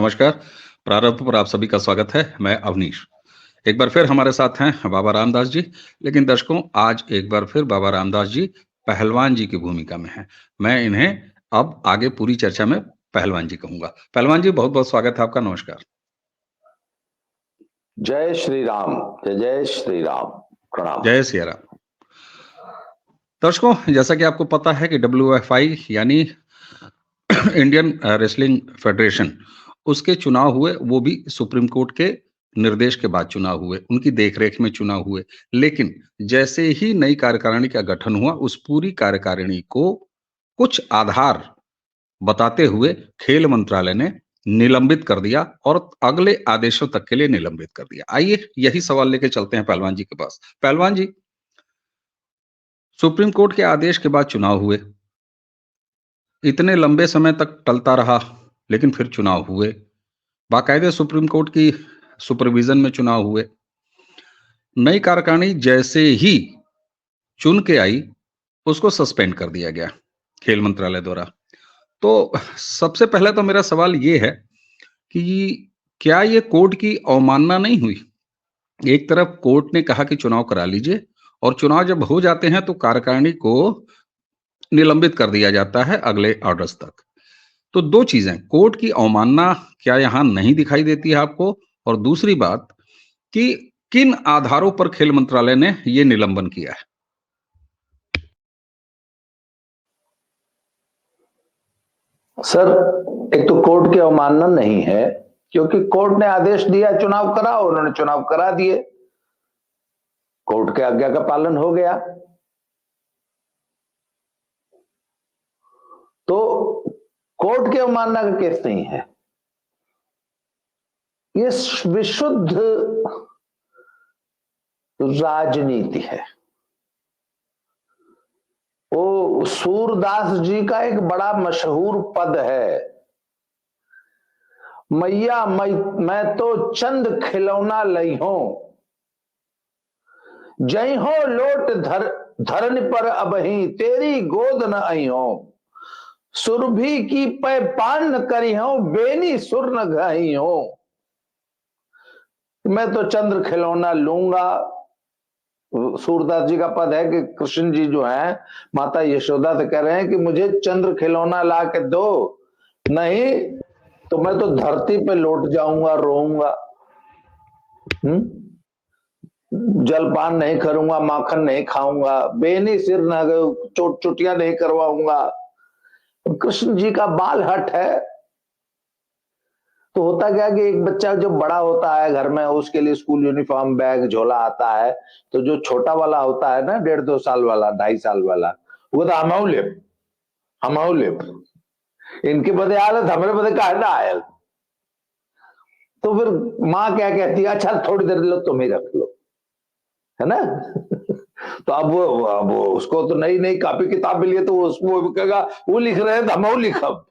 नमस्कार। प्रारंभ पर आप सभी का स्वागत है। मैं अवनीश। एक बार फिर हमारे साथ हैं बाबा रामदास जी। लेकिन दर्शकों, आज एक बार फिर बाबा रामदास जी पहलवान जी की भूमिका में हैं। मैं इन्हें अब आगे पूरी चर्चा में पहलवान जी कहूंगा। पहलवान जी, बहुत बहुत स्वागत है आपका। नमस्कार। जय श्री राम। जय जय श्री राम। प्रणाम। जय सिया राम। दर्शकों, जैसा कि आपको पता है कि WFI यानी इंडियन रेसलिंग फेडरेशन, उसके चुनाव हुए, वो भी सुप्रीम कोर्ट के निर्देश के बाद चुनाव हुए, उनकी देखरेख में चुनाव हुए। लेकिन जैसे ही नई कार्यकारिणी का गठन हुआ, उस पूरी कार्यकारिणी को कुछ आधार बताते हुए खेल मंत्रालय ने निलंबित कर दिया और अगले आदेशों तक के लिए निलंबित कर दिया। आइए यही सवाल लेके चलते हैं पहलवान जी के पास। पहलवान जी, सुप्रीम कोर्ट के आदेश के बाद चुनाव हुए, इतने लंबे समय तक टलता रहा, लेकिन फिर चुनाव हुए, बाकायदे सुप्रीम कोर्ट की सुपरविजन में चुनाव हुए। नई कार्यकारिणी जैसे ही चुन के आई, उसको सस्पेंड कर दिया गया खेल मंत्रालय द्वारा। तो सबसे पहले तो मेरा सवाल ये है कि क्या ये कोर्ट की अवमानना नहीं हुई? एक तरफ कोर्ट ने कहा कि चुनाव करा लीजिए, और चुनाव जब हो जाते हैं तो कार्यकारिणी को निलंबित कर दिया जाता है अगले ऑर्डर्स तक। तो दो चीजें, कोर्ट की अवमानना क्या यहां नहीं दिखाई देती है आपको? और दूसरी बात कि किन आधारों पर खेल मंत्रालय ने ये निलंबन किया है? सर, एक तो कोर्ट की अवमानना नहीं है, क्योंकि कोर्ट ने आदेश दिया चुनाव कराओ, उन्होंने चुनाव करा दिए, कोर्ट के आज्ञा का पालन हो गया। तो कोर्ट की अवमानना का केस नहीं है, ये विशुद्ध राजनीति है। वो सूरदास जी का एक बड़ा मशहूर पद है, मैया मैं तो चंद खिलौना लई हूं, जई हो लोट धरन पर अबही तेरी गोद न आई हो, सुरभि की पै पान न करी हो, बेनी सुर न गई हो। मैं तो चंद्र खिलौना लूंगा। सूरदास जी का पद है कि कृष्ण जी जो है माता यशोदा से कह रहे हैं कि मुझे चंद्र खिलौना ला के दो, नहीं तो मैं तो धरती पे लौट जाऊंगा, रोऊंगा, जलपान नहीं करूंगा, माखन नहीं खाऊंगा, बेनी सिर न चुटिया नहीं करवाऊंगा। कृष्ण जी का बाल हट है। तो होता क्या कि एक बच्चा जो बड़ा होता है घर में, उसके लिए स्कूल यूनिफॉर्म, बैग, झोला आता है, तो जो छोटा वाला होता है ना, 1.5-2 साल वाला, 2.5 साल वाला, वो तो हम ले इनके बदे आयल, हमारे बदे का है ना आयल। तो फिर माँ क्या कहती है, अच्छा थोड़ी देर लो, तुम ही रख लो, है ना। तो अब वो उसको तो नई कॉपी किताब मिली है, तो उसको कहेगा वो लिख रहे हैं तो हम लिखब।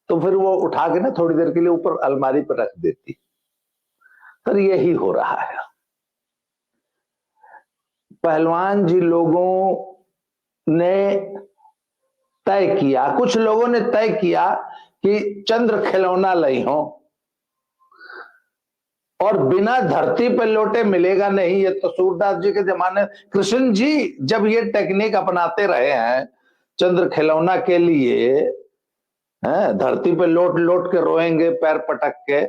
तो फिर वो उठा के ना थोड़ी देर के लिए ऊपर अलमारी पर रख देती। पर यही हो रहा है। पहलवान जी लोगों ने तय किया, कुछ लोगों ने तय किया कि चंद्र खिलौना लई हो, और बिना धरती पर लौटे मिलेगा नहीं। ये तो सूरदास जी के जमाने, कृष्ण जी जब ये टेक्निक अपनाते रहे हैं चंद्र खिलौना के लिए, धरती पे लोट लोट के रोएंगे पैर पटक के,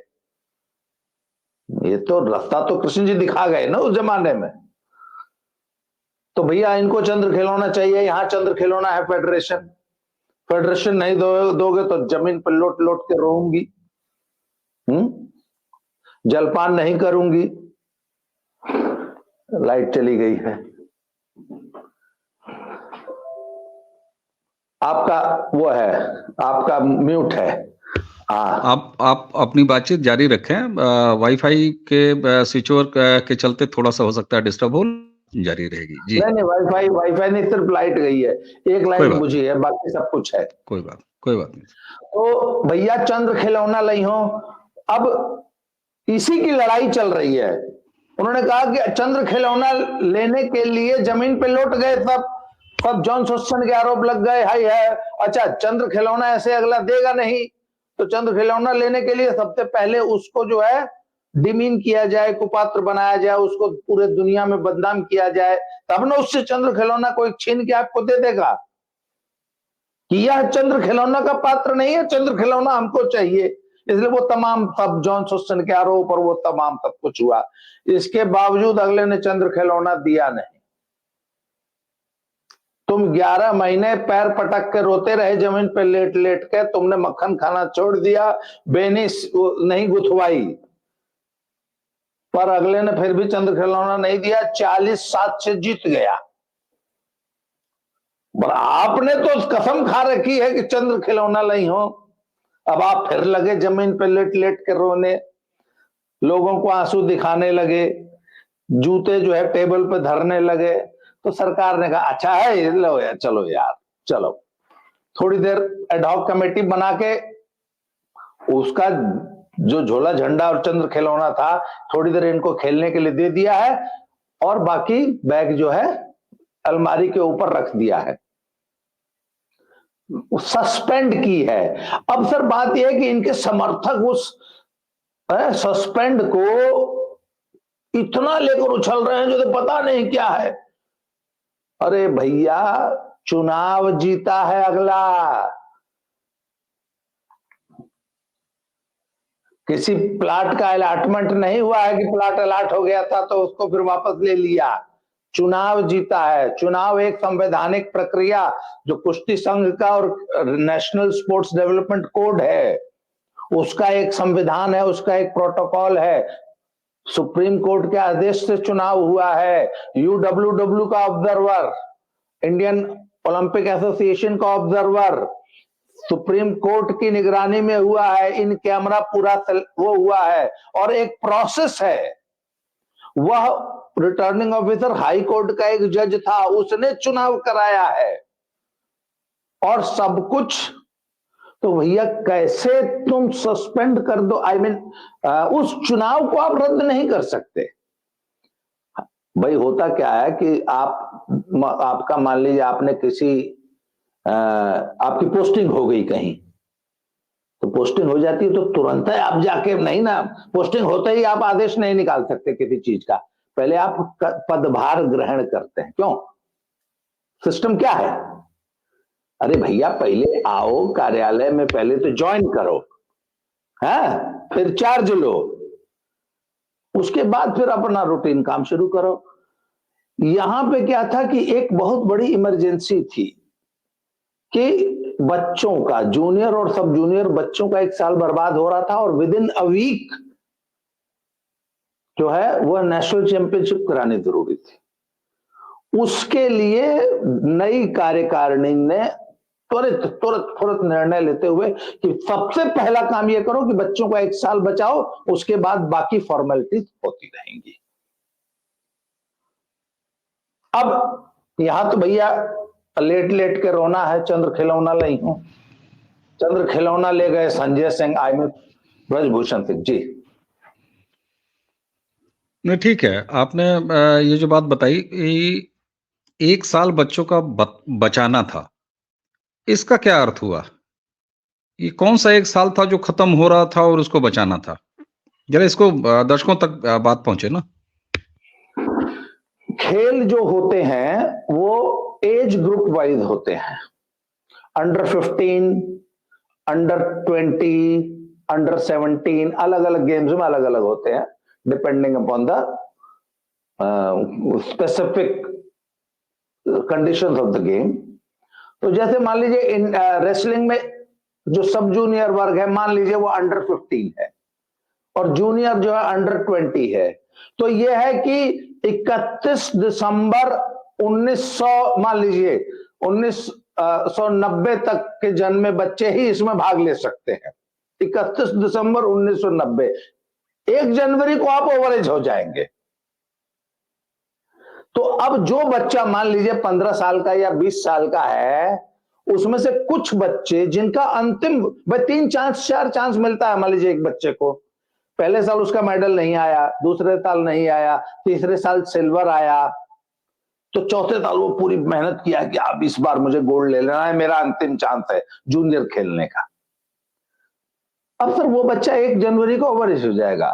ये तो रास्ता तो कृष्ण जी दिखा गए ना उस जमाने में। तो भैया इनको चंद्र खिलौना चाहिए, यहाँ चंद्र खिलौना है फेडरेशन नहीं दोगे तो जमीन पर लोट लोट के रोऊंगी, जलपान नहीं करूंगी। लाइट चली गई है, आपका वो है, आपका म्यूट है। आप अपनी बातचीत जारी रखें। वाईफाई के स्विच ओवर के चलते थोड़ा सा हो सकता है डिस्टर्ब हो, जारी रहेगी जी। नहीं वाईफाई नहीं, सिर्फ लाइट गई है, एक लाइट बुझी है, बाकी सब कुछ है। कोई बात नहीं। तो भैया चंद्र खिलौना लई हो, अब इसी की लड़ाई चल रही है। उन्होंने कहा कि चंद्र खिलौना लेने के लिए जमीन पे लौट गए, सब जॉन शोषण के आरोप लग गए। हाय है, अच्छा चंद्र खिलौना ऐसे अगला देगा नहीं, तो चंद्र खिलौना लेने के लिए सबसे पहले उसको जो है डिमीन किया जाए, कुपात्र बनाया जाए, उसको पूरे दुनिया में बदनाम किया जाए, तब ना उससे चंद्र खिलौना कोई छीन के आपको दे देगा कि यह चंद्र खिलौना का पात्र नहीं है, चंद्र खिलौना हमको चाहिए। इसलिए वो तमाम सब जॉन सोस्टन के आरोप और वो तमाम सब कुछ हुआ। इसके बावजूद अगले ने चंद्र खिलौना दिया नहीं। तुम 11 महीने पैर पटक के रोते रहे जमीन पे लेट लेट के, तुमने मक्खन खाना छोड़ दिया, बेनी नहीं गुथवाई, पर अगले ने फिर भी चंद्र खिलौना नहीं दिया, 40-7 से जीत गया। आपने तो कसम खा रखी है कि चंद्र खिलौना नहीं हो, अब आप फिर लगे जमीन पे लेट लेट के रोने, लोगों को आंसू दिखाने लगे, जूते जो है टेबल पे धरने लगे। तो सरकार ने कहा अच्छा है, लो यार, चलो यार, चलो थोड़ी देर एडहॉक कमेटी बना के उसका जो झोला झंडा और चंद्र खिलौना था थोड़ी देर इनको खेलने के लिए दे दिया है, और बाकी बैग जो है अलमारी के ऊपर रख दिया है, सस्पेंड की है। अब सर बात यह है कि इनके समर्थक उस सस्पेंड को इतना लेकर उछल रहे हैं जो तो पता नहीं क्या है। अरे भैया, चुनाव जीता है अगला, किसी प्लाट का अलॉटमेंट नहीं हुआ है कि प्लाट अलॉट हो गया था तो उसको फिर वापस ले लिया। चुनाव जीता है। चुनाव एक संवैधानिक प्रक्रिया जो कुश्ती संघ का और नेशनल स्पोर्ट्स डेवलपमेंट कोड है, उसका एक संविधान है, उसका एक प्रोटोकॉल है। सुप्रीम कोर्ट के आदेश से चुनाव हुआ है। UWW का ऑब्जर्वर, इंडियन ओलंपिक एसोसिएशन का ऑब्जर्वर, सुप्रीम कोर्ट की निगरानी में हुआ है, इन कैमरा पूरा वो हुआ है, और एक प्रोसेस है। वह रिटर्निंग ऑफिसर हाई कोर्ट का एक जज था, उसने चुनाव कराया है और सब कुछ। तो भैया कैसे तुम सस्पेंड कर दो, आई मीन उस चुनाव को आप रद्द नहीं कर सकते। भाई होता क्या है कि आपका मान लीजिए आपने किसी आपकी पोस्टिंग हो गई कहीं, तो पोस्टिंग हो जाती है तो तुरंत है आप जाके नहीं ना, पोस्टिंग होते ही आप आदेश नहीं निकाल सकते किसी चीज का, पहले आप पदभार ग्रहण करते हैं। क्यों? सिस्टम क्या है? अरे भैया पहले आओ कार्यालय में, पहले तो ज्वाइन करो, है, फिर चार्ज लो, उसके बाद फिर अपना रूटीन काम शुरू करो। यहां पे क्या था कि एक बहुत बड़ी इमरजेंसी थी कि बच्चों का, जूनियर और सब जूनियर बच्चों का 1 साल बर्बाद हो रहा था, और विद इन अ वीक जो है वह नेशनल चैंपियनशिप करानी जरूरी थी। उसके लिए नई कार्यकारिणी ने तुरंत निर्णय लेते हुए कि सबसे पहला काम यह करो कि बच्चों को 1 साल बचाओ, उसके बाद बाकी फॉर्मेलिटीज होती रहेंगी। अब यहां तो भैया लेट लेट के रोना है, चंद्र खिलौना नहीं हूं, चंद्र खिलौना ले गए संजय सिंह, आई मीन ब्रजभूषण सिंह जी। नहीं ठीक है, आपने ये जो बात बताई, 1 साल बच्चों का बचाना था, इसका क्या अर्थ हुआ? ये कौन सा 1 साल था जो खत्म हो रहा था और उसको बचाना था? जरा इसको दर्शकों तक बात पहुंचे ना। खेल जो होते हैं वो एज ग्रुप वाइज होते हैं, अंडर 15, अंडर 20, अंडर 17, अलग अलग गेम्स में अलग अलग होते हैं depending upon the specific conditions of the game. तो जैसे मान लीजिए इन रेसलिंग में जो सब जूनियर वर्ग है, मान लीजिए वो अंडर 15 है और जूनियर जो है अंडर 20 है, तो ये है कि 31 दिसंबर 1900, मान लीजिए 1990 तक के जन्मे बच्चे ही इसमें भाग ले सकते हैं। 31 दिसंबर 1990, 1 जनवरी को आप ओवरेज हो जाएंगे। तो अब जो बच्चा मान लीजिए 15 साल का या 20 साल का है, उसमें से कुछ बच्चे जिनका अंतिम 3 चांस 4 चांस मिलता है, मान लीजिए एक बच्चे को पहले साल उसका मेडल नहीं आया, दूसरे साल नहीं आया, तीसरे साल सिल्वर आया, तो चौथे साल वो पूरी मेहनत किया कि अब इस बार मुझे गोल्ड ले लेना है, मेरा अंतिम चांस है जूनियर खेलने का। अब सर वो बच्चा 1 जनवरी को ओवर एज हो जाएगा।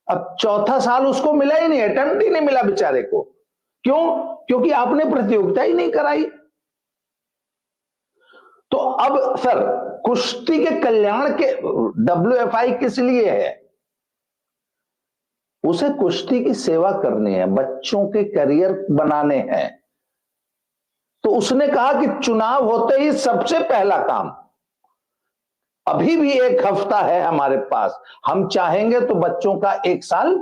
अब चौथा साल उसको मिला ही नहीं, अटेम्प्ट ही नहीं मिला बेचारे को। क्यों? क्योंकि आपने प्रतियोगिता ही नहीं कराई। तो अब सर कुश्ती के कल्याण के WFI किस लिए है? उसे कुश्ती की सेवा करनी है, बच्चों के करियर बनाने हैं। तो उसने कहा कि चुनाव होते ही सबसे पहला काम, अभी भी 1 हफ्ता है हमारे पास, हम चाहेंगे तो बच्चों का 1 साल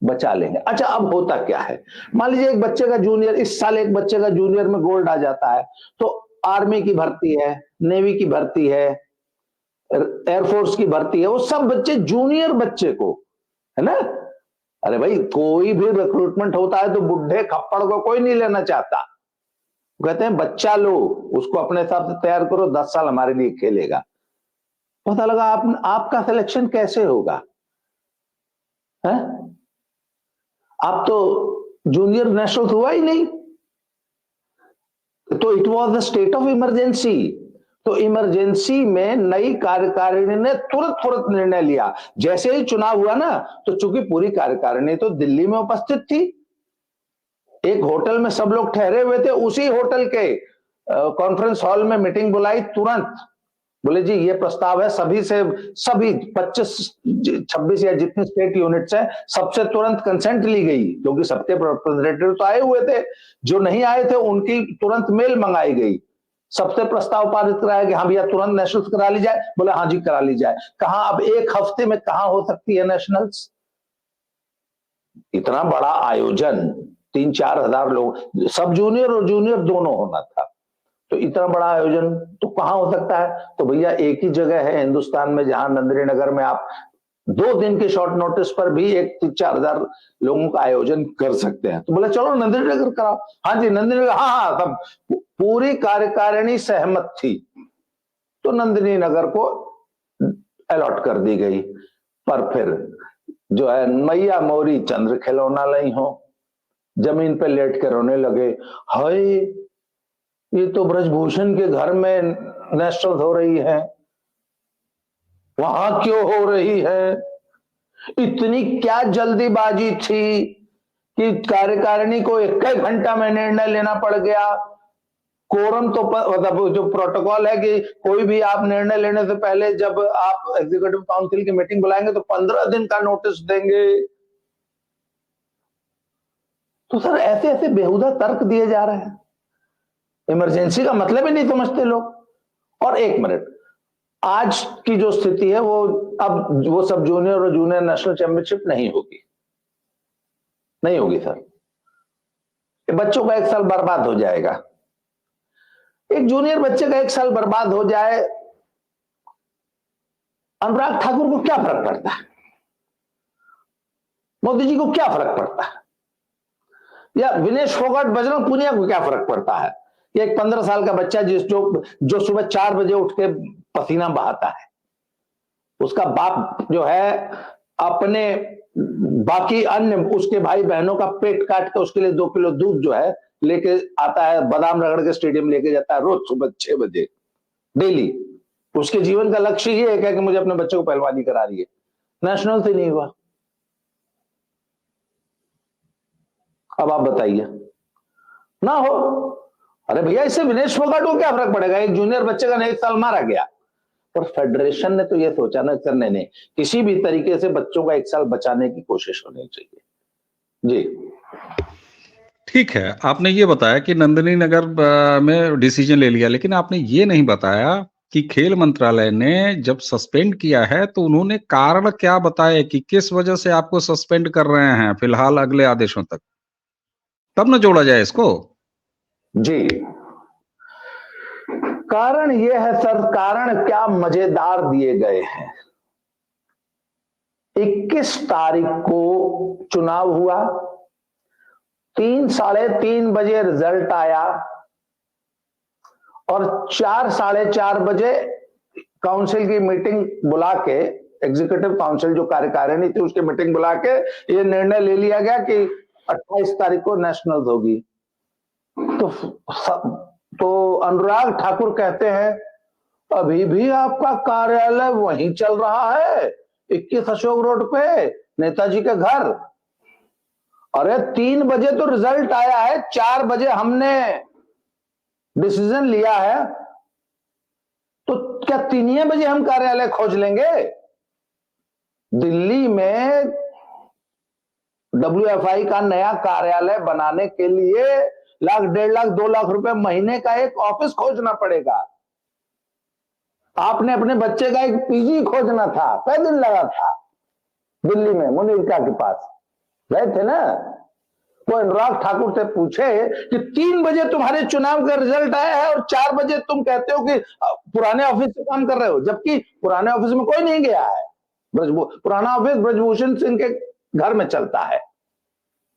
बचा लेंगे। अच्छा, अब होता क्या है, मान लीजिए एक बच्चे का जूनियर, इस साल एक बच्चे का जूनियर में गोल्ड आ जाता है, तो आर्मी की भर्ती है, नेवी की भर्ती है, एयरफोर्स की भर्ती है, वो सब बच्चे जूनियर बच्चे को, है ना। अरे भाई, कोई भी रिक्रूटमेंट होता है तो बुढ़े खप्पड़ को कोई नहीं लेना चाहता। कहते हैं बच्चा लो, उसको अपने हिसाब से तैयार करो, 10 साल हमारे लिए खेलेगा। पता लगा आपका सिलेक्शन कैसे होगा है? आप तो जूनियर नेशनल हुआ ही नहीं। तो it was the state of emergency. तो इमरजेंसी में नई कार्यकारिणी ने तुरंत निर्णय लिया। जैसे ही चुनाव हुआ ना, तो चूंकि पूरी कार्यकारिणी तो दिल्ली में उपस्थित थी, एक होटल में सब लोग ठहरे हुए थे, उसी होटल के कॉन्फ्रेंस हॉल में मीटिंग बुलाई तुरंत। बोले जी ये प्रस्ताव है, सभी 25 26 या जितने स्टेट यूनिट्स हैं सबसे तुरंत कंसेंट ली गई, क्योंकि सबके रिप्रेजेंटेटिव तो आए हुए थे, जो नहीं आए थे उनकी तुरंत मेल मंगाई गई, सबसे प्रस्ताव पारित कराया कि हाँ भैया तुरंत नेशनल्स करा ली जाए। बोले हाँ जी करा ली जाए। कहा अब 1 हफ्ते में कहां हो सकती है नेशनल्स? इतना बड़ा आयोजन, 3-4 हजार लोग, सब जूनियर और जूनियर दोनों होना था, तो इतना बड़ा आयोजन तो कहां हो सकता है? तो भैया एक ही जगह है हिंदुस्तान में जहां नंदिनी नगर में आप 2 दिन के शॉर्ट नोटिस पर भी 1-4 हजार लोगों का आयोजन कर सकते हैं। तो बोले चलो नंदिनी नगर कराओ। हाँ जी नंदिनी नगर, हाँ सब पूरी कार्यकारिणी सहमत थी, तो नंदिनी नगर को अलॉट कर दी गई। पर फिर जो है मैया मोरी चंद्र खिलौना नहीं हो, जमीन पे लेट के रोने लगे, हाय ये तो ब्रजभूषण के घर में नेशनल हो रही है, वहां क्यों हो रही है? इतनी क्या जल्दीबाजी थी कि कार्यकारिणी को 1 घंटा में निर्णय लेना पड़ गया। कोरम तो मतलब जो प्रोटोकॉल है कि कोई भी आप निर्णय लेने से पहले जब आप एग्जीक्यूटिव काउंसिल की मीटिंग बुलाएंगे तो 15 दिन का नोटिस देंगे। तो सर ऐसे ऐसे बेहुदा तर्क दिए जा रहे हैं, इमरजेंसी का मतलब ही नहीं समझते लोग। और 1 मिनट, आज की जो स्थिति है वो अब वो सब जूनियर और जूनियर नेशनल चैंपियनशिप नहीं होगी, नहीं होगी सर। बच्चों का 1 साल बर्बाद हो जाएगा। एक जूनियर बच्चे का 1 साल बर्बाद हो जाए, अनुराग ठाकुर को क्या फर्क पड़ता है? मोदी जी को क्या फर्क पड़ता है? या विनेश फोगाट, बजरंग पुनिया को क्या फर्क पड़ता है? ये एक 15 साल का बच्चा जो सुबह 4 बजे उठ के पसीना बहाता है, उसका बाप जो है अपने बाकी अन्य उसके भाई बहनों का पेट काट के उसके लिए 2 किलो दूध जो है लेके आता है, बादाम रगड़ के स्टेडियम लेके जाता है रोज सुबह 6 बजे डेली। उसके जीवन का लक्ष्य ये है कि मुझे अपने बच्चे को पहलवानी करा रही है, नेशनल से नहीं हुआ। अब आप बताइए ना हो। अरे भैया इससे विनेश फोगाट को क्या फर्क पड़ेगा? एक जूनियर बच्चे का 1 साल मारा गया, पर फेडरेशन ने तो ये सोचा ना करने ने किसी भी तरीके से बच्चों का 1 साल बचाने की कोशिश होनी चाहिए जी। ठीक है, आपने ये बताया कि नंदिनी नगर में डिसीजन ले लिया, लेकिन आपने ये नहीं बताया कि खेल मंत्रालय ने जब सस्पेंड किया है तो उन्होंने कारण क्या बताए कि किस वजह से आपको सस्पेंड कर रहे हैं फिलहाल अगले आदेशों तक, तब ना जोड़ा जाए इसको। जी कारण ये है सर, कारण क्या मजेदार दिए गए हैं। 21 तारीख को चुनाव हुआ, 3-3:30 बजे रिजल्ट आया और 4-4:30 बजे काउंसिल की मीटिंग बुला के, एग्जीक्यूटिव काउंसिल जो कार्यकारिणी थी उसकी मीटिंग बुला के ये निर्णय ले लिया गया कि 28 तारीख को नेशनल होगी। तो अनुराग ठाकुर कहते हैं अभी भी आपका कार्यालय वहीं चल रहा है, 21 अशोक रोड पे, नेताजी के घर। अरे 3 बजे तो रिजल्ट आया है, 4 बजे हमने डिसीजन लिया है, तो क्या 3 बजे हम कार्यालय खोज लेंगे? दिल्ली में WFI का नया कार्यालय बनाने के लिए लाख, 1.5 लाख, 2 लाख रुपए महीने का एक ऑफिस खोजना पड़ेगा। आपने अपने बच्चे का एक PG खोजना था, कई दिन लगा था दिल्ली में, मुनीरका के पास गए थे ना। वो अनुराग ठाकुर से पूछे कि 3 बजे तुम्हारे चुनाव का रिजल्ट आया है और 4 बजे तुम कहते हो कि पुराने ऑफिस से काम कर रहे हो, जबकि पुराने ऑफिस में कोई नहीं गया है। पुराना ऑफिस ब्रजभूषण सिंह के घर में चलता है,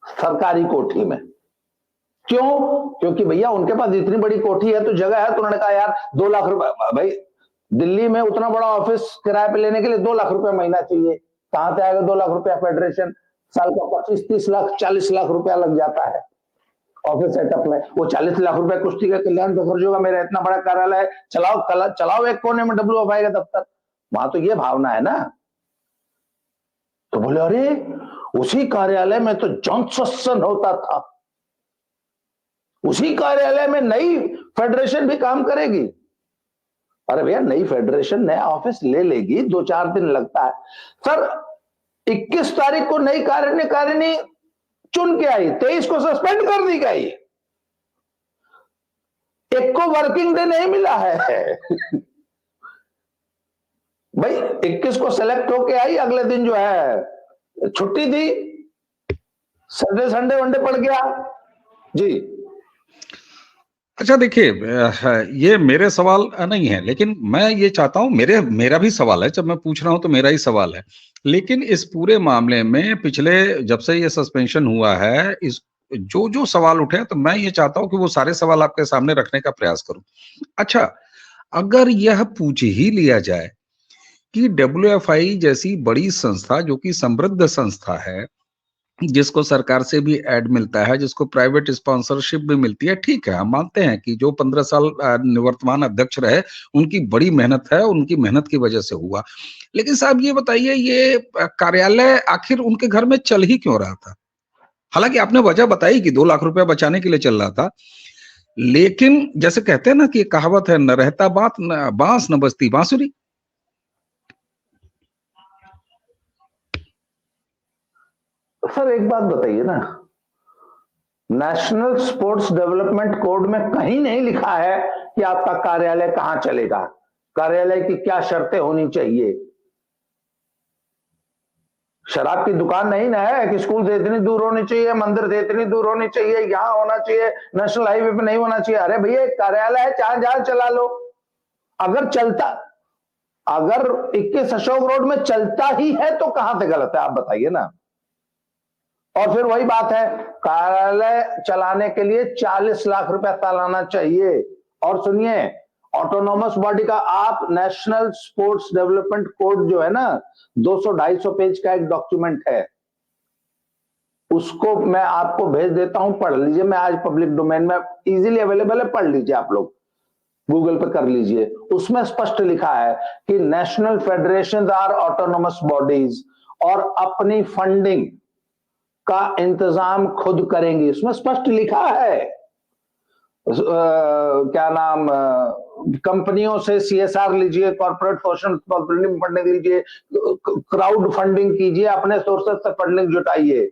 सरकारी कोठी में। क्यों? क्योंकि भैया उनके पास इतनी बड़ी कोठी है तो जगह है, तो उन्होंने कहा यार 2 लाख रुपए, भाई दिल्ली में उतना बड़ा ऑफिस किराए पे लेने के लिए 2 लाख रुपए महीना चाहिए, कहां से आएगा 2 लाख रुपया? फेडरेशन साल का 25-30 लाख 40 लाख रुपया लग जाता है ऑफिस सेटअप में। वो 40 लाख रुपए कुश्ती के कल्याण पे खर्च होगा, मेरा इतना बड़ा कार्यालय है, चलाओ एक कोने में WFI का दफ्तर। वहां तो ये भावना है ना। तो बोले अरे उसी कार्यालय में तो जॉइंट सेशन होता था, उसी कार्यालय में नई फेडरेशन भी काम करेगी। अरे भैया नई फेडरेशन नया ऑफिस ले लेगी, 2-4 दिन लगता है सर। 21 तारीख को नई कार्यकारिणी चुन के आई, 23 को सस्पेंड कर दी गई, एक को वर्किंग डे नहीं मिला है भाई 21 को सेलेक्ट होके आई, अगले दिन जो है छुट्टी थी, सैटरडे संडे वनडे पड़ गया जी। अच्छा देखिए, ये मेरे सवाल नहीं है, लेकिन मैं ये चाहता हूं, मेरा भी सवाल है, जब मैं पूछ रहा हूं तो मेरा ही सवाल है। लेकिन इस पूरे मामले में पिछले जब से ये सस्पेंशन हुआ है, इस जो सवाल उठे हैं, तो मैं ये चाहता हूं कि वो सारे सवाल आपके सामने रखने का प्रयास करूं। अच्छा, अगर यह पूछ ही लिया जाए कि WFI जैसी बड़ी संस्था, जो कि समृद्ध संस्था है, जिसको सरकार से भी ऐड मिलता है, जिसको प्राइवेट स्पॉन्सरशिप भी मिलती है, ठीक है, हम मानते हैं कि जो 15 साल निवर्तमान अध्यक्ष रहे, उनकी बड़ी मेहनत है, उनकी मेहनत की वजह से हुआ। लेकिन साहब ये बताइए, ये कार्यालय आखिर उनके घर में चल ही क्यों रहा था? हालांकि आपने वजह बताई कि 2 लाख रुपया बचाने के लिए चल रहा था, लेकिन जैसे कहते हैं ना कि कहावत है, न रहता बांस न बजती बांसुरी। सर एक बात बताइए ना, नेशनल स्पोर्ट्स डेवलपमेंट कोड में कहीं नहीं लिखा है कि आपका कार्यालय कहां चलेगा, कार्यालय की क्या शर्तें होनी चाहिए। शराब की दुकान नहीं ना है कि स्कूल से इतनी दूर होनी चाहिए, मंदिर से इतनी दूर होनी चाहिए, यहां होना चाहिए, नेशनल हाईवे पे नहीं होना चाहिए। अरे भैया एक कार्यालय है, चाहे जहां चला लो। अगर 21 अशोक रोड में चलता ही है तो कहां से गलत है, आप बताइए ना। और फिर वही बात है, कार्यालय चलाने के लिए 40 लाख रुपया सालाना चाहिए। और सुनिए, ऑटोनॉमस बॉडी का आप नेशनल स्पोर्ट्स डेवलपमेंट कोड जो है ना, 200-250 पेज का एक डॉक्यूमेंट है, उसको मैं आपको भेज देता हूं, पढ़ लीजिए। मैं आज पब्लिक डोमेन में इजीली अवेलेबल है, पढ़ लीजिए, आप लोग गूगल पे कर लीजिए। उसमें स्पष्ट लिखा है कि national federation are autonomous bodies और अपनी फंडिंग का इंतजाम खुद करेंगी। उसमें स्पष्ट लिखा है, क्या नाम, कंपनियों से CSR लीजिए, कॉर्पोरेट सोशल फंडिंग लीजिए, क्राउड फंडिंग कीजिए, अपने सोर्सेस से फंडिंग जुटाइए।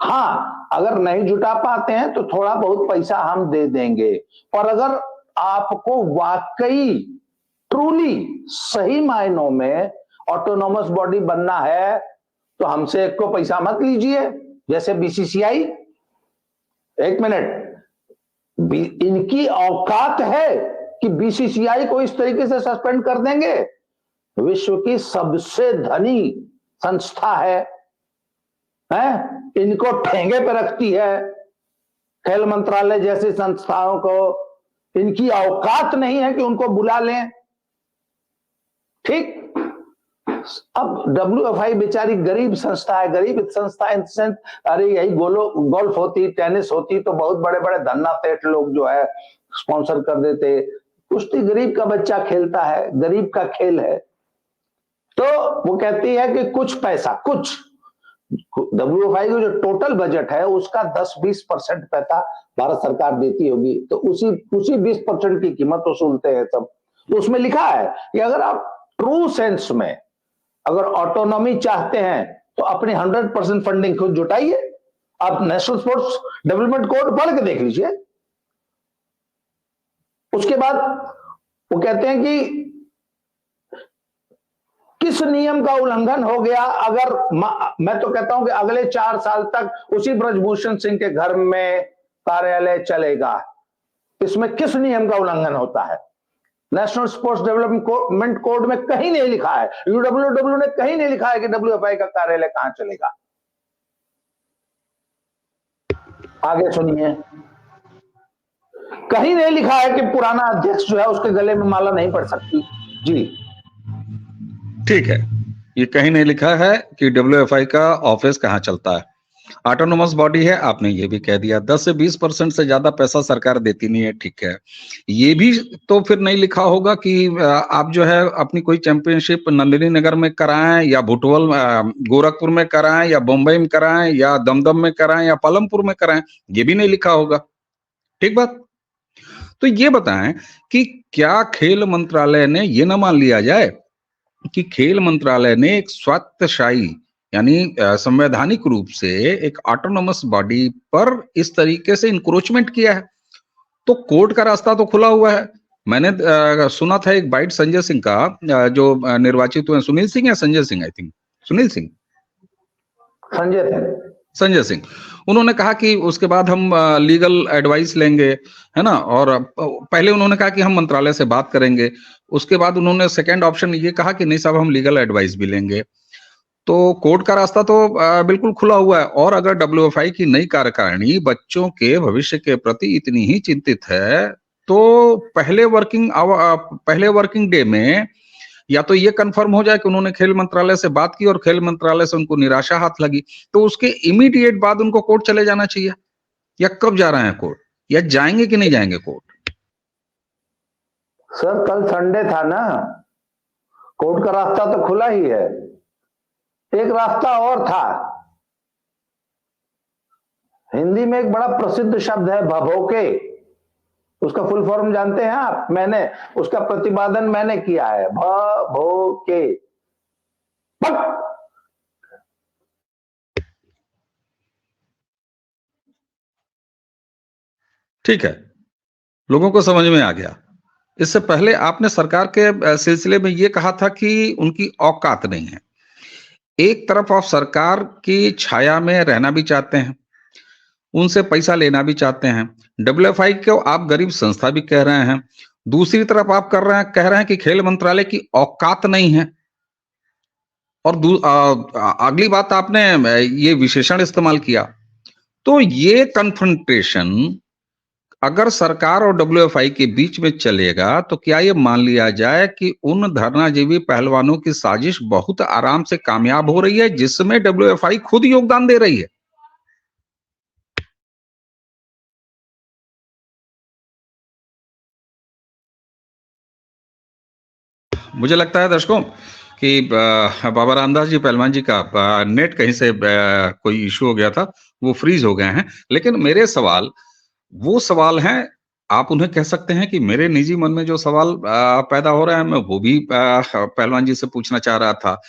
हाँ, अगर नहीं जुटा पाते हैं तो थोड़ा बहुत पैसा हम दे देंगे, और अगर आपको वाकई ट्रूली सही मायनों में ऑटोनॉमस बॉडी बनना है तो हमसे एक को पैसा मत लीजिए। जैसे BCCI, एक मिनट, इनकी औकात है कि BCCI को इस तरीके से सस्पेंड कर देंगे? विश्व की सबसे धनी संस्था है, इनको ठेंगे पे रखती है खेल मंत्रालय जैसी संस्थाओं को। इनकी औकात नहीं है कि उनको बुला लें, ठीक। अब WFI बेचारी गरीब संस्था है, गरीब संस्था इन सेंस, अरे यही गोल्फ होती, टेनिस होती तो बहुत बड़े बड़े धन्ना सेठ लोग जो है स्पॉन्सर कर देते, कुश्ती गरीब का बच्चा खेलता है, गरीब का खेल है। तो वो कहती है कि कुछ पैसा, कुछ WFI का जो टोटल बजट है उसका 10-20% पैसा भारत सरकार देती होगी, तो उसी 20% की कीमत वसूलते हैं सब। तो उसमें लिखा है कि अगर आप ट्रू सेंस में अगर ऑटोनॉमी चाहते हैं तो अपनी 100% फंडिंग खुद जुटाइए। आप नेशनल स्पोर्ट्स डेवलपमेंट कोड पढ़ के देख लीजिए। उसके बाद वो कहते हैं कि किस नियम का उल्लंघन हो गया अगर मैं तो कहता हूं कि अगले 4 साल तक उसी ब्रजभूषण सिंह के घर में कार्यालय चलेगा। इसमें किस नियम का उल्लंघन होता है? नेशनल स्पोर्ट्स डेवलपमेंट कोड में कहीं नहीं लिखा है, UWW ने कहीं नहीं लिखा है कि WFI का कार्यालय कहां चलेगा। आगे सुनिए, कहीं नहीं लिखा है कि पुराना अध्यक्ष जो है उसके गले में माला नहीं पड़ सकती। जी ठीक है, ये कहीं नहीं लिखा है कि WFI का ऑफिस कहाँ चलता है। ऑटोनोमस बॉडी है, आपने ये भी कह दिया। 10 से 20% से ज्यादा पैसा सरकार देती नहीं है, ठीक है। ये भी तो फिर नहीं लिखा होगा कि आप जो है अपनी कोई चैंपियनशिप नंदिनी नगर में कराएं या भुटवल गोरखपुर में कराएं या बम्बई में कराएं या दमदम में कराएं या पालमपुर में कराएं, ये भी नहीं लिखा होगा। ठीक बात। तो ये बताएं कि क्या खेल मंत्रालय ने ये ना मान लिया जाए कि खेल मंत्रालय ने एक स्वायत्तशाही यानी संवैधानिक रूप से एक ऑटोनोमस बॉडी पर इस तरीके से इंक्रोचमेंट किया है, तो कोर्ट का रास्ता तो खुला हुआ है। मैंने सुना था एक बाइट संजय सिंह का, जो निर्वाचित हुए, सुनील सिंह या संजय सिंह, आई थिंक सुनील सिंह, संजय सिंह, उन्होंने कहा कि उसके बाद हम लीगल एडवाइस लेंगे, है ना। और पहले उन्होंने कहा कि हम मंत्रालय से बात करेंगे, उसके बाद उन्होंने सेकंड ऑप्शन ये कहा कि नहीं साहब हम लीगल एडवाइस भी लेंगे। तो कोर्ट का रास्ता तो बिल्कुल खुला हुआ है। और अगर WFI की नई कार्यकारिणी बच्चों के भविष्य के प्रति इतनी ही चिंतित है तो पहले वर्किंग डे में या तो ये कंफर्म हो जाए कि उन्होंने खेल मंत्रालय से बात की और खेल मंत्रालय से उनको निराशा हाथ लगी, तो उसके इमीडिएट बाद उनको कोर्ट चले जाना चाहिए। या कब जा रहे हैं कोर्ट, या जाएंगे कि नहीं जाएंगे कोर्ट? सर कल संडे था ना, कोर्ट का रास्ता तो खुला ही है। एक रास्ता और था, हिंदी में एक बड़ा प्रसिद्ध शब्द है भभोके, उसका फुल फॉर्म जानते हैं आप? मैंने उसका प्रतिपादन मैंने किया है, भभोके। ठीक है, लोगों को समझ में आ गया। इससे पहले आपने सरकार के सिलसिले में ये कहा था कि उनकी औकात नहीं है। एक तरफ आप सरकार की छाया में रहना भी चाहते हैं, उनसे पैसा लेना भी चाहते हैं, WFI को आप गरीब संस्था भी कह रहे हैं, दूसरी तरफ आप कह रहे हैं कि खेल मंत्रालय की औकात नहीं है। और अगली बात आपने ये विशेषण इस्तेमाल किया। तो ये कन्फ्रंटेशन अगर सरकार और WFI के बीच में चलेगा तो क्या ये मान लिया जाए कि उन धरनाजीवी पहलवानों की साजिश बहुत आराम से कामयाब हो रही है, जिसमें WFI खुद योगदान दे रही है? मुझे लगता है दर्शकों कि बाबा रामदास जी पहलवान जी का नेट कहीं से कोई इशू हो गया था, वो फ्रीज हो गए हैं। लेकिन मेरे सवाल वो सवाल हैं, आप उन्हें कह सकते हैं कि मेरे निजी मन में जो सवाल पैदा हो रहा है मैं वो भी पहलवान जी से पूछना चाह रहा था।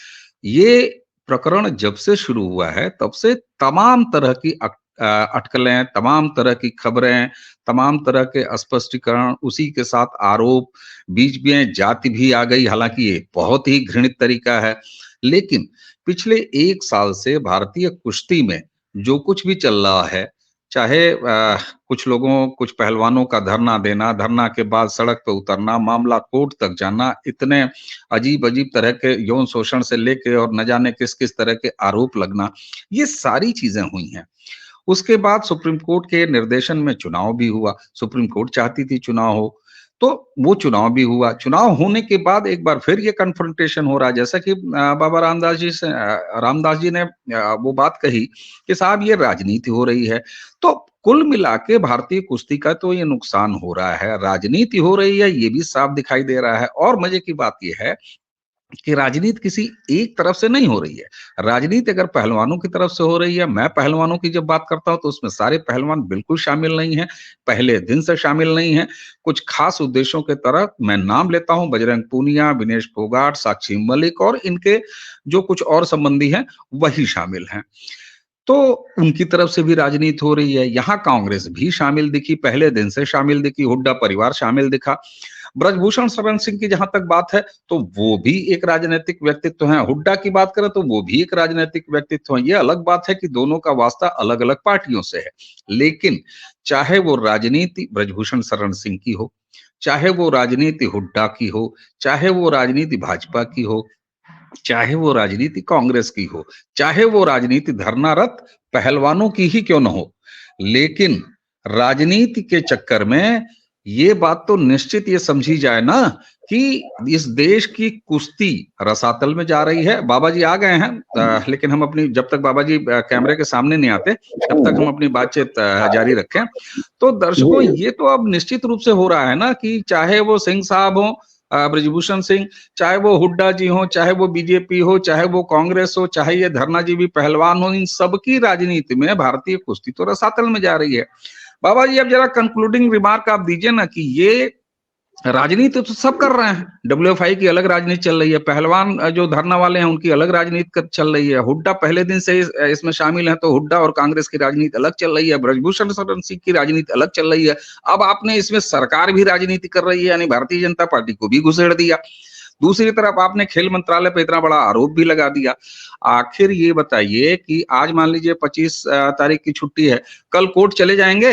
ये प्रकरण जब से शुरू हुआ है तब से तमाम तरह की अटकलें, तमाम तरह की खबरें, तमाम तरह के स्पष्टीकरण, उसी के साथ आरोप, बीच में जाति भी आ गई। हालांकि ये बहुत ही घृणित तरीका है, लेकिन पिछले 1 साल से भारतीय कुश्ती में जो कुछ भी चल रहा है, चाहे कुछ लोगों, कुछ पहलवानों का धरना देना, धरना के बाद सड़क पे उतरना, मामला कोर्ट तक जाना, इतने अजीब-अजीब तरह के यौन शोषण से लेके और न जाने किस-किस तरह के आरोप लगना, ये सारी चीजें हुई हैं। उसके बाद सुप्रीम कोर्ट के निर्देशन में चुनाव भी हुआ। सुप्रीम कोर्ट चाहती थी चुनाव हो, तो वो चुनाव भी हुआ। चुनाव होने के बाद एक बार फिर ये कन्फ्रंटेशन हो रहा है, जैसा कि बाबा रामदास जी ने वो बात कही कि साहब ये राजनीति हो रही है। तो कुल मिला के भारतीय कुश्ती का तो ये नुकसान हो रहा है, राजनीति हो रही है, ये भी साफ दिखाई दे रहा है। और मजे की बात ये है कि राजनीति किसी एक तरफ से नहीं हो रही है। राजनीति अगर पहलवानों की तरफ से हो रही है, मैं पहलवानों की जब बात करता हूं तो उसमें सारे पहलवान बिल्कुल शामिल नहीं है, पहले दिन से शामिल नहीं है। कुछ खास उद्देश्यों के तरफ मैं नाम लेता हूं, बजरंग पूनिया, विनेश फोगाट, साक्षी मलिक और इनके जो कुछ और संबंधी हैं वही शामिल हैं। तो उनकी तरफ से भी राजनीति हो रही है। यहाँ कांग्रेस भी शामिल दिखी, पहले दिन से शामिल दिखी, हुड्डा परिवार शामिल दिखा। ब्रजभूषण शरण सिंह की जहां तक बात है तो वो भी एक राजनीतिक व्यक्तित्व है। हुड्डा की बात करें तो वो भी एक राजनीतिक व्यक्तित्व है। ये अलग बात है कि दोनों का वास्ता अलग अलग पार्टियों से है, लेकिन चाहे वो राजनीति ब्रजभूषण शरण सिंह की हो, चाहे वो राजनीति हुड्डा की हो, चाहे वो राजनीति भाजपा की हो, चाहे वो राजनीति कांग्रेस की हो, चाहे वो राजनीति धरनारत पहलवानों की ही क्यों न हो, लेकिन राजनीति के चक्कर में ये बात तो निश्चित ये समझी जाए ना कि इस देश की कुश्ती रसातल में जा रही है। बाबा जी आ गए हैं, लेकिन हम अपनी जब तक बाबा जी कैमरे के सामने नहीं आते तब तक हम अपनी बातचीत जारी रखें। तो दर्शकों, ये तो अब निश्चित रूप से हो रहा है ना कि चाहे वो सिंह साहब हो, ब्रजभूषण सिंह, चाहे वो हुड्डा जी हो, चाहे वो बीजेपी हो, चाहे वो कांग्रेस हो, चाहे ये धरना जी भी पहलवान हो, इन सबकी राजनीति में भारतीय कुश्ती तो रसातल में जा रही है। बाबा जी अब जरा कंक्लूडिंग रिमार्क आप दीजिए ना कि ये राजनीति तो सब कर रहे हैं। डब्ल्यूएफआई की अलग राजनीति चल रही है, पहलवान जो धरना वाले हैं उनकी अलग राजनीति चल रही है, हुड्डा पहले दिन से इसमें शामिल है तो हुड्डा और कांग्रेस की राजनीति अलग चल रही है, ब्रजभूषण शरण सिंह की राजनीति अलग चल रही है। अब आपने इसमें सरकार भी राजनीति कर रही है, यानी भारतीय जनता पार्टी को भी घुसेड़ दिया। दूसरी तरफ आपने खेल मंत्रालय पर इतना बड़ा आरोप भी लगा दिया। आखिर ये बताइए कि आज मान लीजिए 25 तारीख की छुट्टी है, कल कोर्ट चले जाएंगे?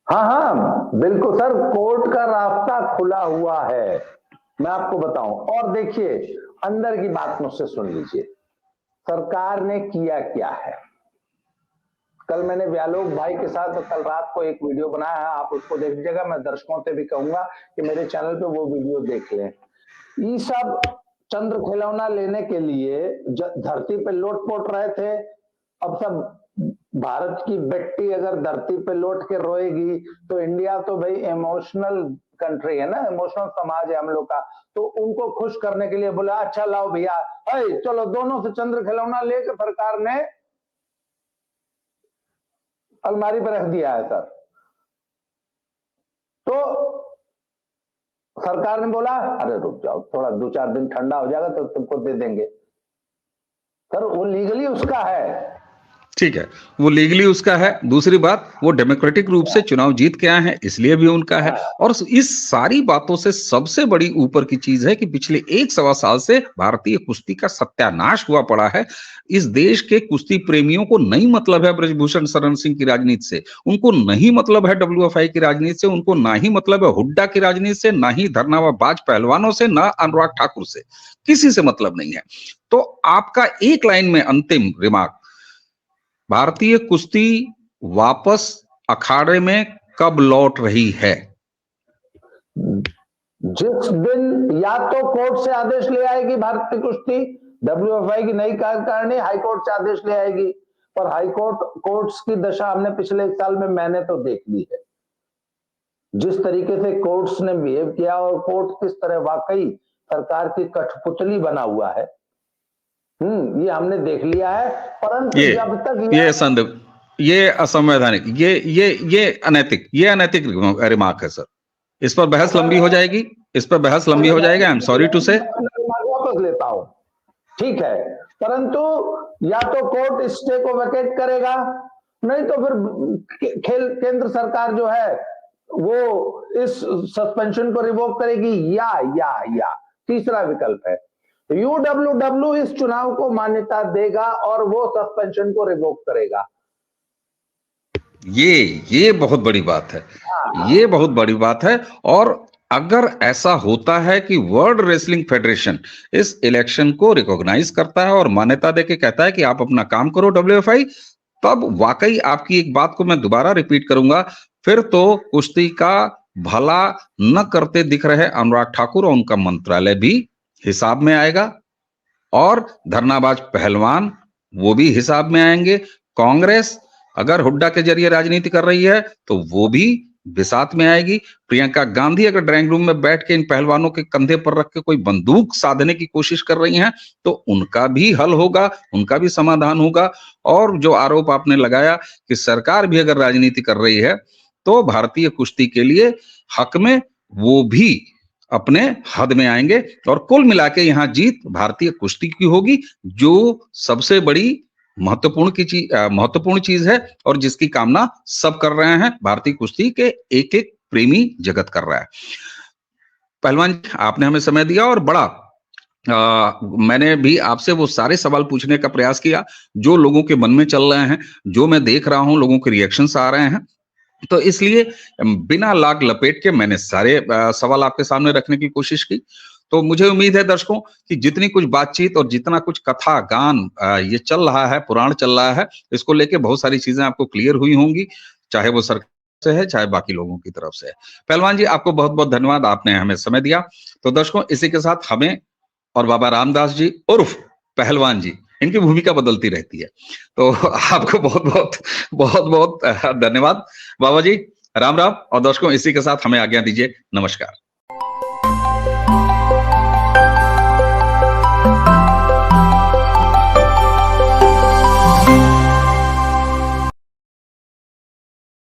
हाँ हाँ बिल्कुल सर, कोर्ट का रास्ता खुला हुआ है, मैं आपको बताऊं। और देखिए, अंदर की बात मुझसे सुन लीजिए, सरकार ने किया क्या है। कल मैंने व्यालोक भाई के साथ कल रात को एक वीडियो बनाया है, आप उसको देख लीजिएगा। मैं दर्शकों से भी कहूंगा कि मेरे चैनल पे वो वीडियो देख लें। ये सब चंद्र खिलौना लेने के लिए धरती पे लोट-पोट रहे थे। अब सब भारत की बेटी अगर धरती पे लौट के रोएगी तो इंडिया तो भाई इमोशनल कंट्री है ना, इमोशनल समाज है हम लोग का, तो उनको खुश करने के लिए बोला अच्छा लाओ भैया, चलो दोनों से चंद्र खिलौना लेकर सरकार ने अलमारी पर रख दिया है सर। तो सरकार ने बोला अरे रुक जाओ, थोड़ा 2-4 दिन ठंडा हो जाएगा तो तुमको दे देंगे। सर वो लीगली उसका है, ठीक है, वो लीगली उसका है। दूसरी बात, वो डेमोक्रेटिक रूप से चुनाव जीत के आए हैं इसलिए भी उनका है। और इस सारी बातों से सबसे बड़ी ऊपर की चीज है कि पिछले 1-1.25 साल से भारतीय कुश्ती का सत्यानाश हुआ पड़ा है। इस देश के कुश्ती प्रेमियों को नहीं मतलब है ब्रजभूषण शरण सिंह की राजनीति से, उनको नहीं मतलब है डब्ल्यूएफआई की राजनीति से, उनको ना ही मतलब है हुड्डा की राजनीति से, ना ही धरनाबाज पहलवानों से, ना अनुराग ठाकुर से, किसी से मतलब नहीं है। तो आपका एक लाइन में अंतिम रिमार्क, भारतीय कुश्ती वापस अखाड़े में कब लौट रही है? जिस दिन या तो कोर्ट से आदेश ले आएगी भारतीय कुश्ती, डब्ल्यूएफआई की नई कार्यकारिणी हाई कोर्ट से आदेश ले आएगी। और हाई कोर्ट्स की दशा हमने पिछले 1 साल में मैंने तो देख ली है, जिस तरीके से कोर्ट्स ने बिहेव किया और कोर्ट किस तरह वाकई सरकार की कठपुतली बना हुआ है, ये हमने देख लिया है। परंतु जब तक ये असंवैधानिक, ये अनैतिक, ये अनैतिक रिमार्क है सर। इस पर बहस लंबी हो जाएगी, इस पर बहस लंबी हो जाएगा। आई एम सॉरी टू से, वापस लेता हूं, ठीक है। परंतु या तो कोर्ट स्टे को वैकेट करेगा, नहीं तो फिर केंद्र सरकार जो है वो इस सस्पेंशन को रिवोक करेगी, या तीसरा विकल्प है यूडब्ल्यूडब्ल्यू इस चुनाव को मान्यता देगा और वो सस्पेंशन को रिवोक करेगा। ये बहुत बड़ी बात है, ये बहुत बड़ी बात है। और अगर ऐसा होता है कि वर्ल्ड रेसलिंग फेडरेशन इस इलेक्शन को रिकॉग्नाइज करता है और मान्यता देके कहता है कि आप अपना काम करो डब्ल्यूएफआई, तब वाकई आपकी एक बात को मैं दोबारा रिपीट करूंगा, फिर तो कुश्ती का भला न करते दिख रहे अनुराग ठाकुर और उनका मंत्रालय भी हिसाब में आएगा, और धरनाबाज पहलवान वो भी हिसाब में आएंगे। कांग्रेस अगर हुड्डा के जरिए राजनीति कर रही है तो वो भी बिसात में आएगी। प्रियंका गांधी अगर ड्राइंग रूम में बैठ के इन पहलवानों के कंधे पर रख के कोई बंदूक साधने की कोशिश कर रही हैं तो उनका भी हल होगा, उनका भी समाधान होगा। और जो आरोप आपने लगाया कि सरकार भी अगर राजनीति कर रही है तो भारतीय कुश्ती के लिए हक में वो भी अपने हद में आएंगे और कुल मिला के यहाँ जीत भारतीय कुश्ती की होगी, जो सबसे बड़ी महत्वपूर्ण चीज है और जिसकी कामना सब कर रहे हैं, भारतीय कुश्ती के एक एक प्रेमी जगत कर रहा है। पहलवान जी, आपने हमें समय दिया और बड़ा मैंने भी आपसे वो सारे सवाल पूछने का प्रयास किया जो लोगों के मन में चल रहे हैं, जो मैं देख रहा हूं, लोगों के रिएक्शंस आ रहे हैं। तो इसलिए बिना लाग लपेट के मैंने सारे सवाल आपके सामने रखने की कोशिश की। तो मुझे उम्मीद है दर्शकों कि जितनी कुछ बातचीत और जितना कुछ कथा गान ये चल रहा है, पुराण चल रहा है, इसको लेके बहुत सारी चीजें आपको क्लियर हुई होंगी, चाहे वो सरकार से है, चाहे बाकी लोगों की तरफ से है। पहलवान जी, आपको बहुत बहुत धन्यवाद, आपने हमें समय दिया। तो दर्शकों, इसी के साथ हमें और बाबा रामदास जी उर्फ पहलवान जी, इनकी भूमिका बदलती रहती है। तो आपको बहुत बहुत धन्यवाद बाबा जी। राम राम। और दर्शकों, इसी के साथ हमें आज्ञा दीजिए। नमस्कार।